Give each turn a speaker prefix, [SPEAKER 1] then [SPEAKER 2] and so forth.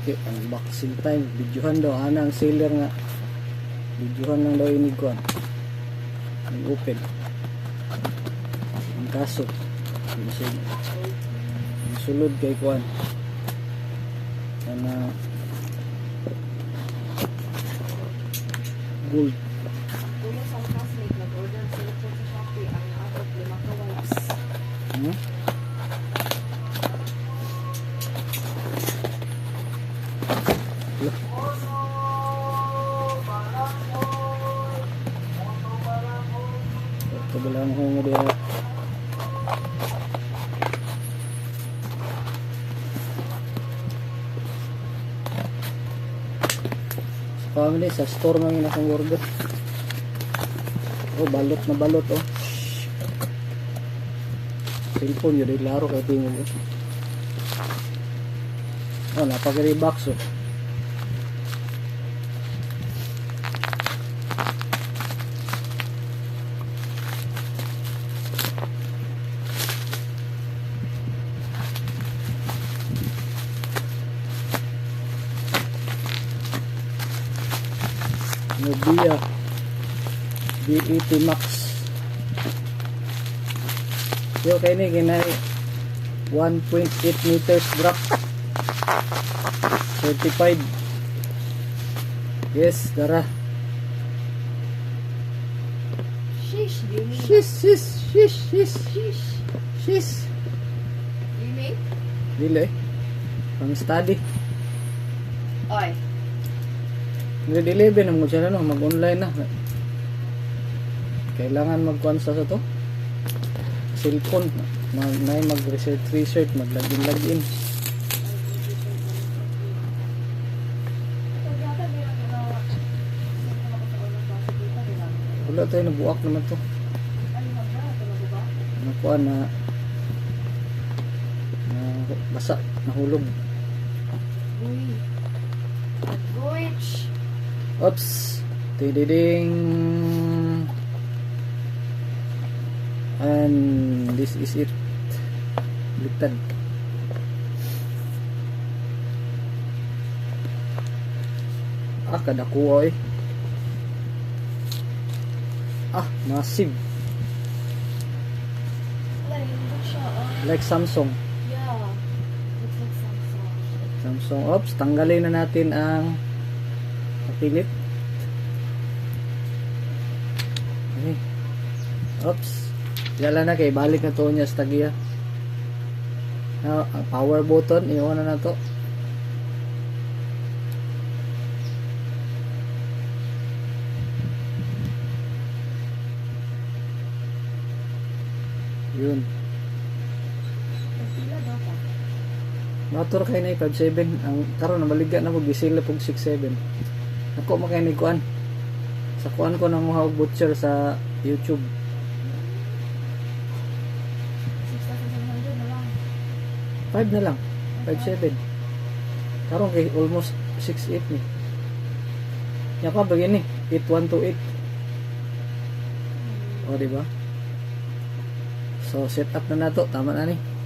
[SPEAKER 1] Okay, unboxing time. Videohan daw. Ang seller nga. Videohan lang daw ini kuan. Ang open. Ang kaso. Ang sulod kay kuan. Sana gold.
[SPEAKER 2] Kuya sa classmate, nag-order sila po sa Shopee ang abot 5 ka wipes.
[SPEAKER 1] Kabilang ko mo diya. Sa family, sa store man yung akong order. Oh, balot na balot oh. Cellphone yun, laro kay tingin oh. Oh, napagari box oh. Nubia V80 Max. Yo kay ni kinay 1.8 meters drop. Certified. Yes, dara.
[SPEAKER 2] Sheesh, Dini.
[SPEAKER 1] Shish.
[SPEAKER 2] Dini?
[SPEAKER 1] Dili. Pang study.
[SPEAKER 2] Oy.
[SPEAKER 1] Nire-deliver na mo siya no, mag-online na. Kailangan mag-kuan sa to. Cellphone, mag-research, mag-login. Wala tayo, nabuak naman to. Nakuha na basa, nahulog.
[SPEAKER 2] Uy. Nag-goich.
[SPEAKER 1] Oops, tididing. And this is it. Baliktad. Kadakuha eh. Massive. Like Samsung.
[SPEAKER 2] Yeah. Looks like Samsung.
[SPEAKER 1] Oops, tanggalin na natin ang pilit. Okay. Oops. Yala na kay balik na to niya sa tagiya. Now, ang power button, iwan na to. Yun. Motor kay na 5.7. Ang karon na maligya na mo gisila pug 6.7. Ako makinig kuan. Sa kuan ko nang muhawag butcher sa YouTube.
[SPEAKER 2] 6,700 na lang.
[SPEAKER 1] 5 na lang. 5.7. Karon kay almost 6.8 ni. Nya pa bagyan ni 8128. O di ba? So set up na nato, tama na ni.